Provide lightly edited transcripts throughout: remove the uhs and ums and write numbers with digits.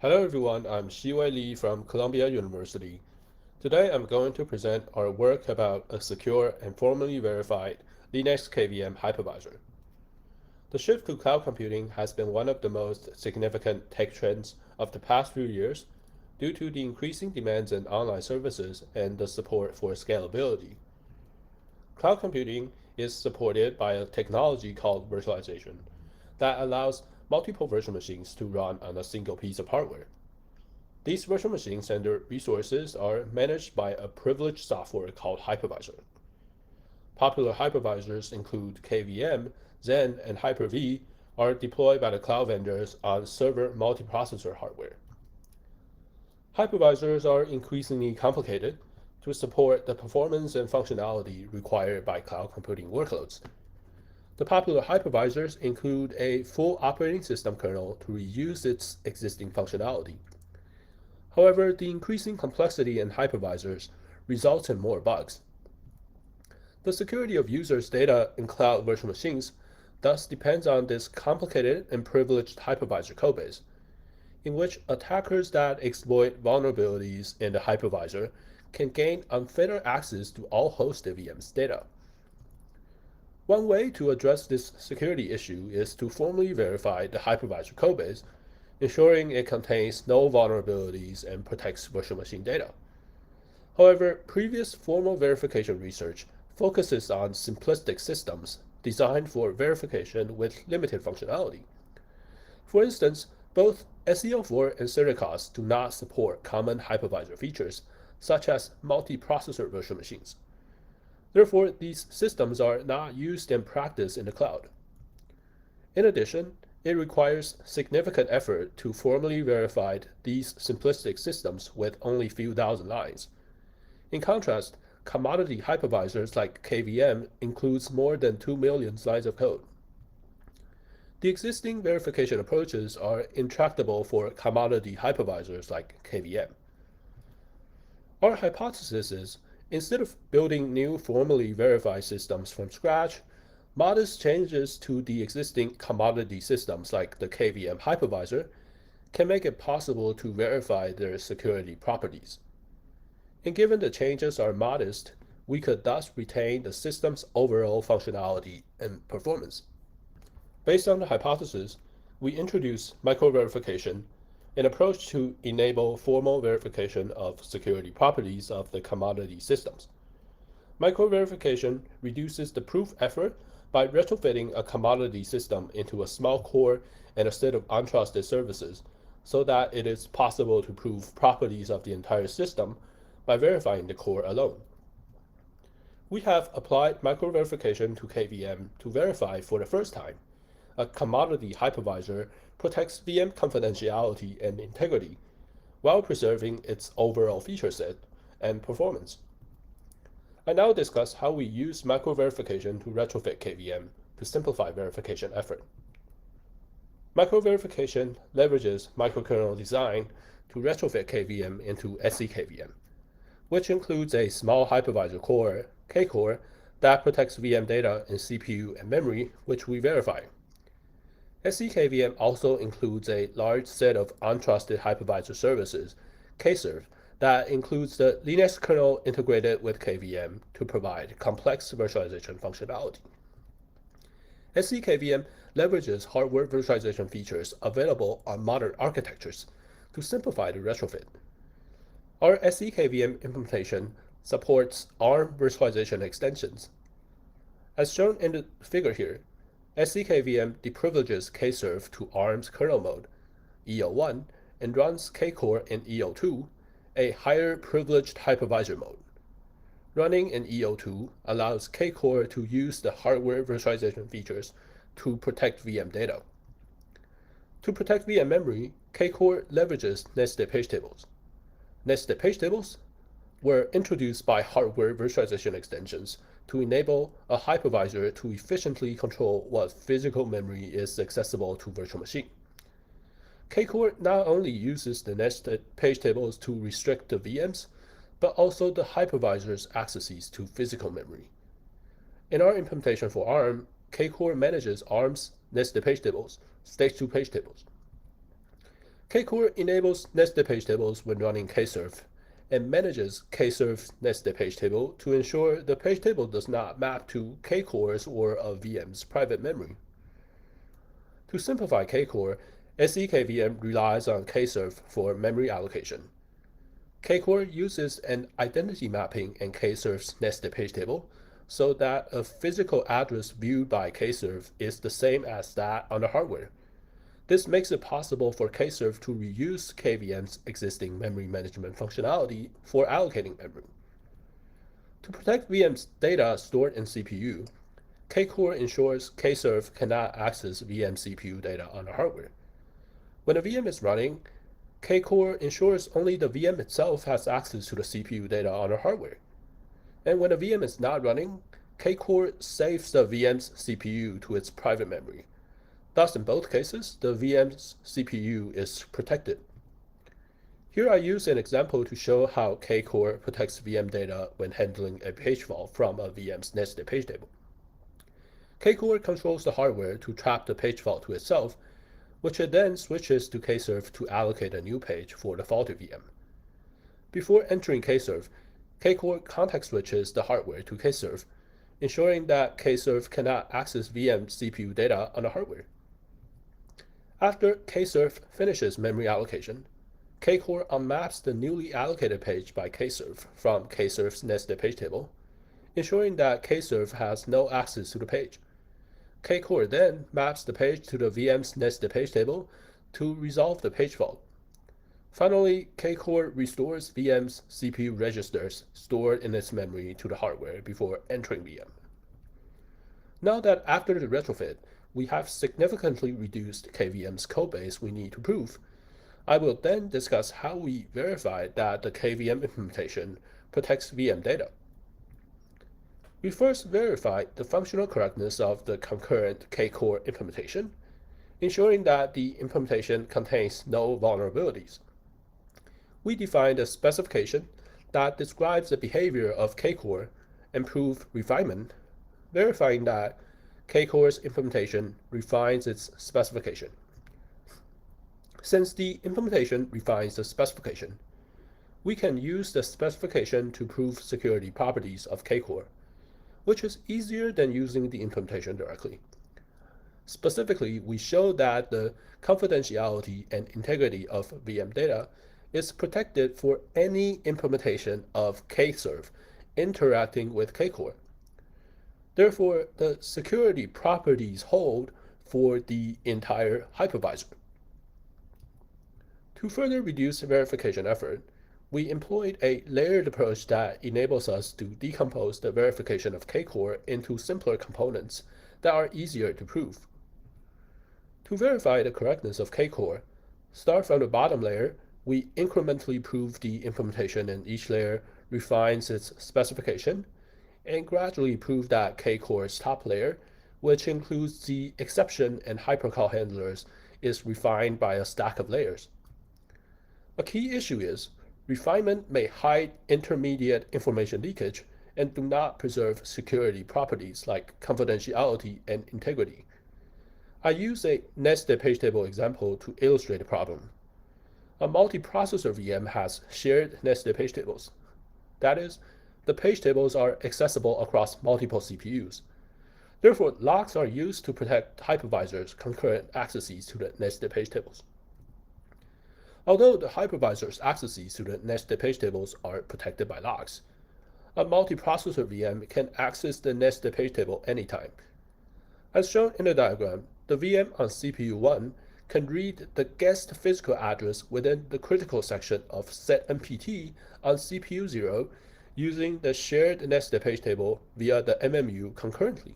Hello everyone, I'm Xiwei Li from Columbia University. Today I'm going to present our work about a secure and formally verified Linux KVM hypervisor. The shift to cloud computing has been one of the most significant tech trends of the past few years due to the increasing demands in online services and the support for scalability. Cloud computing is supported by a technology called virtualization that allows multiple virtual machines to run on a single piece of hardware. These virtual machines and their resources are managed by a privileged software called Hypervisor. Popular hypervisors include KVM, Zen, and Hyper-V are deployed by the cloud vendors on server multiprocessor hardware. Hypervisors are increasingly complicated to support the performance and functionality required by cloud computing workloads. The popular hypervisors include a full operating system kernel to reuse its existing functionality. However, the increasing complexity in hypervisors results in more bugs. The security of users' data in cloud virtual machines thus depends on this complicated and privileged hypervisor codebase, in which attackers that exploit vulnerabilities in the hypervisor can gain unfettered access to all hosted VM's data. One way to address this security issue is to formally verify the hypervisor codebase, ensuring it contains no vulnerabilities and protects virtual machine data. However, previous formal verification research focuses on simplistic systems designed for verification with limited functionality. For instance, both SEO4 and Certicos do not support common hypervisor features, such as multi-processor virtual machines. Therefore, these systems are not used in practice in the cloud. In addition, it requires significant effort to formally verify these simplistic systems with only a few thousand lines. In contrast, commodity hypervisors like KVM includes more than 2 million lines of code. The existing verification approaches are intractable for commodity hypervisors like KVM. Our hypothesis is, instead of building new formally verified systems from scratch, modest changes to the existing commodity systems like the KVM hypervisor can make it possible to verify their security properties. And given the changes are modest, we could thus retain the system's overall functionality and performance. Based on the hypothesis, we introduce micro-verification, an approach to enable formal verification of security properties of the commodity systems. Micro-verification reduces the proof effort by retrofitting a commodity system into a small core and a set of untrusted services so that it is possible to prove properties of the entire system by verifying the core alone. We have applied micro-verification to KVM to verify for the first time. A commodity hypervisor protects VM confidentiality and integrity while preserving its overall feature set and performance. I now discuss how we use micro-verification to retrofit KVM to simplify verification effort. Micro-verification leverages microkernel design to retrofit KVM into SCKVM, which includes a small hypervisor core, K-core, that protects VM data in CPU and memory, which we verify. SCKVM also includes a large set of untrusted hypervisor services, Kserve, that includes the Linux kernel integrated with KVM to provide complex virtualization functionality. SCKVM leverages hardware virtualization features available on modern architectures to simplify the retrofit. Our SCKVM implementation supports ARM virtualization extensions. As shown in the figure here, SCKVM deprivileges Kserve to ARM's kernel mode, EO1, and runs Kcore in EO2, a higher privileged hypervisor mode. Running in EO2 allows Kcore to use the hardware virtualization features to protect VM data. To protect VM memory, Kcore leverages nested page tables. Nested page tables were introduced by hardware virtualization extensions to enable a hypervisor to efficiently control what physical memory is accessible to virtual machine. Kcore not only uses the nested page tables to restrict the VMs, but also the hypervisor's accesses to physical memory. In our implementation for ARM, Kcore manages ARM's nested page tables, stage 2 page tables. Kcore enables nested page tables when running kserve and manages kserve's nested page table to ensure the page table does not map to Kcore's or a VM's private memory. To simplify Kcore, SEKVM relies on kserve for memory allocation. Kcore uses an identity mapping in kserve's nested page table so that a physical address viewed by kserve is the same as that on the hardware. This makes it possible for kserve to reuse KVM's existing memory management functionality for allocating memory. To protect VM's data stored in CPU, Kcore ensures kserve cannot access VM CPU data on the hardware. When a VM is running, Kcore ensures only the VM itself has access to the CPU data on the hardware. And when a VM is not running, Kcore saves the VM's CPU to its private memory. Thus, in both cases, the VM's CPU is protected. Here I use an example to show how Kcore protects VM data when handling a page fault from a VM's nested page table. Kcore controls the hardware to trap the page fault to itself, which it then switches to kserve to allocate a new page for the faulty VM. Before entering kserve, Kcore context switches the hardware to kserve, ensuring that kserve cannot access VM CPU data on the hardware. After kserve finishes memory allocation, Kcore unmaps the newly allocated page by kserve from kserve's nested page table, ensuring that kserve has no access to the page. Kcore then maps the page to the VM's nested page table to resolve the page fault. Finally, Kcore restores VM's CPU registers stored in its memory to the hardware before entering VM. Now that after the retrofit, we have significantly reduced KVM's codebase we need to prove, I will then discuss how we verify that the KVM implementation protects VM data. We first verify the functional correctness of the concurrent Kcore implementation, ensuring that the implementation contains no vulnerabilities. We define a specification that describes the behavior of Kcore and prove refinement, verifying that Kcore's implementation refines its specification. Since the implementation refines the specification, we can use the specification to prove security properties of Kcore, which is easier than using the implementation directly. Specifically, we show that the confidentiality and integrity of VM data is protected for any implementation of kserve interacting with Kcore. Therefore, the security properties hold for the entire hypervisor. To further reduce verification effort, we employed a layered approach that enables us to decompose the verification of Kcore into simpler components that are easier to prove. To verify the correctness of Kcore, start from the bottom layer, we incrementally prove the implementation in each layer refines its specification, and gradually prove that Kcore's top layer, which includes the exception and hypercall handlers, is refined by a stack of layers. A key issue is refinement may hide intermediate information leakage and do not preserve security properties like confidentiality and integrity. I use a nested page table example to illustrate the problem. A multiprocessor VM has shared nested page tables. That is, the page tables are accessible across multiple CPUs. Therefore, locks are used to protect hypervisor's concurrent accesses to the nested page tables. Although the hypervisor's accesses to the nested page tables are protected by locks, a multiprocessor VM can access the nested page table anytime. As shown in the diagram, the VM on CPU 1 can read the guest physical address within the critical section of setMPT on CPU 0 using the shared nested page table via the MMU concurrently,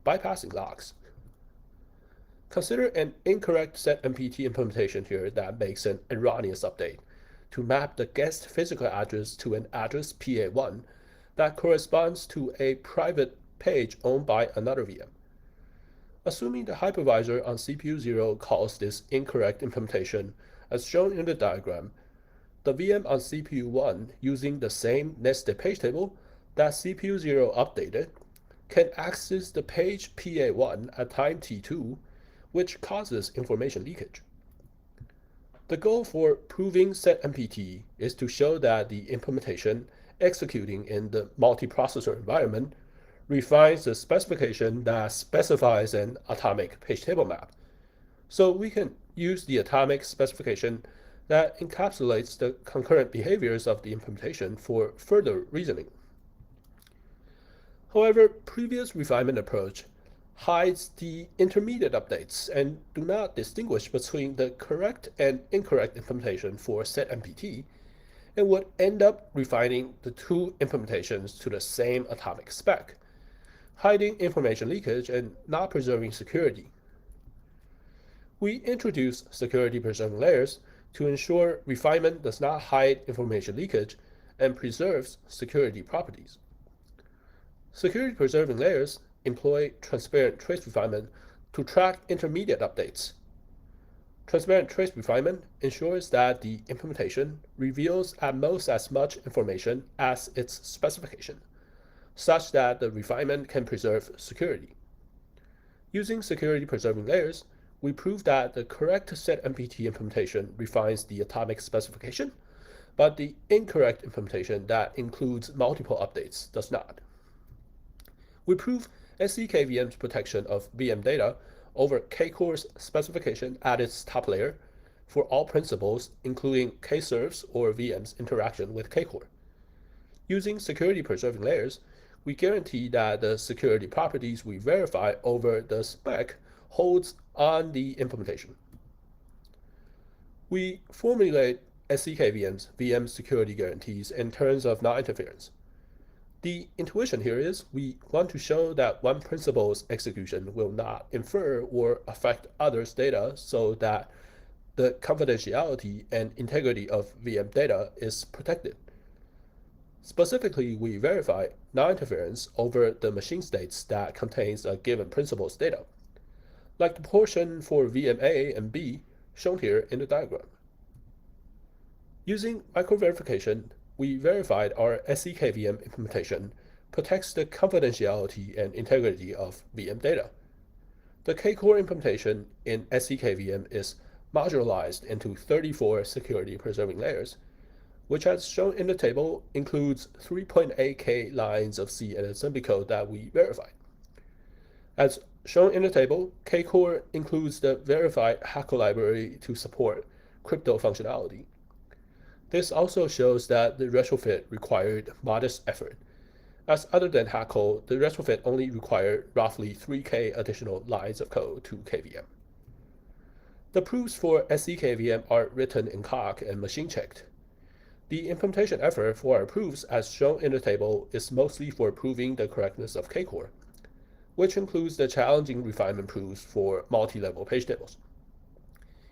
bypassing locks. Consider an incorrect setMPT implementation here that makes an erroneous update to map the guest physical address to an address PA1 that corresponds to a private page owned by another VM. Assuming the hypervisor on CPU 0 calls this incorrect implementation as shown in the diagram, the VM on CPU 1 using the same nested page table that CPU 0 updated can access the page PA1 at time t2, which causes information leakage. The goal for proving setMPT is to show that the implementation executing in the multiprocessor environment refines the specification that specifies an atomic page table map. So we can use the atomic specification that encapsulates the concurrent behaviors of the implementation for further reasoning. However, previous refinement approach hides the intermediate updates and do not distinguish between the correct and incorrect implementation for setMPT, and would end up refining the two implementations to the same atomic spec, hiding information leakage and not preserving security. We introduce security preserving layers to ensure refinement does not hide information leakage and preserves security properties. Security preserving layers employ transparent trace refinement to track intermediate updates. Transparent trace refinement ensures that the implementation reveals at most as much information as its specification, such that the refinement can preserve security. Using security preserving layers, we prove that the correct setMPT implementation refines the atomic specification, but the incorrect implementation that includes multiple updates does not. We prove SE-KVM's protection of VM data over K-Core's specification at its top layer for all principals, including K-serves or VM's interaction with K-Core. Using security preserving layers, we guarantee that the security properties we verify over the spec holds on the implementation. We formulate SE-KVM's VM security guarantees in terms of non-interference. The intuition here is we want to show that one principal's execution will not infer or affect others' data so that the confidentiality and integrity of VM data is protected. Specifically, we verify non-interference over the machine states that contains a given principal's data, like the portion for VM A and B shown here in the diagram. Using micro-verification, we verified our SE-KVM implementation protects the confidentiality and integrity of VM data. The K-Core implementation in SE-KVM is modularized into 34 security preserving layers, which as shown in the table includes 3.8K lines of C and assembly code that we verified. As shown in the table, K-Core includes the verified Hackle library to support crypto functionality. This also shows that the retrofit required modest effort, as other than Hackle, the retrofit only required roughly 3K additional lines of code to KVM. The proofs for SE-KVM are written in Coq and machine-checked. The implementation effort for our proofs, as shown in the table, is mostly for proving the correctness of K-Core, which includes the challenging refinement proofs for multi-level page tables.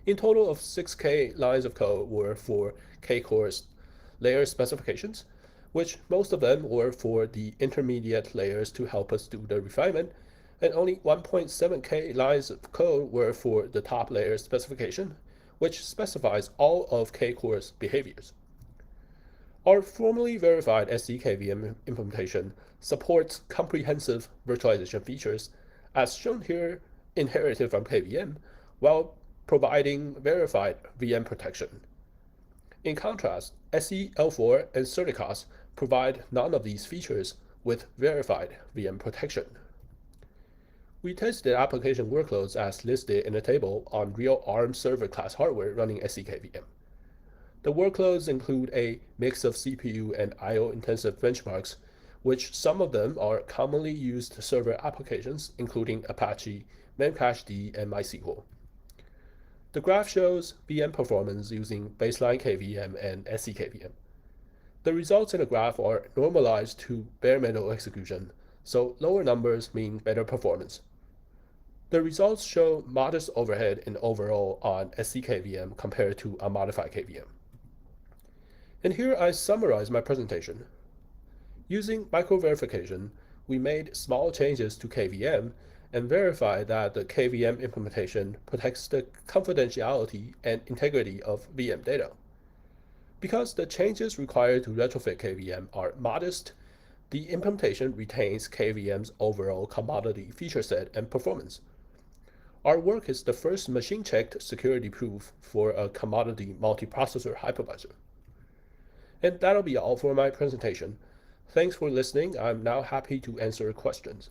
In total of 6K lines of code were for K-Core's layer specifications, which most of them were for the intermediate layers to help us do the refinement, and only 1.7K lines of code were for the top layer specification, which specifies all of K-Core's behaviors. Our formally verified SE-KVM implementation supports comprehensive virtualization features, as shown here, inherited from KVM, while providing verified VM protection. In contrast, SE-L4 and Certicos provide none of these features with verified VM protection. We tested application workloads as listed in the table on real ARM server class hardware running SE-KVM. The workloads include a mix of CPU and I/O intensive benchmarks, which some of them are commonly used server applications, including Apache, Memcached, and MySQL. The graph shows VM performance using baseline KVM and SE-KVM. The results in the graph are normalized to bare metal execution, so lower numbers mean better performance. The results show modest overhead in overall on SE-KVM compared to a modified KVM. And here I summarize my presentation. Using micro-verification, we made small changes to KVM and verified that the KVM implementation protects the confidentiality and integrity of VM data. Because the changes required to retrofit KVM are modest, the implementation retains KVM's overall commodity feature set and performance. Our work is the first machine-checked security proof for a commodity multiprocessor hypervisor. And that'll be all for my presentation. Thanks for listening. I'm now happy to answer questions.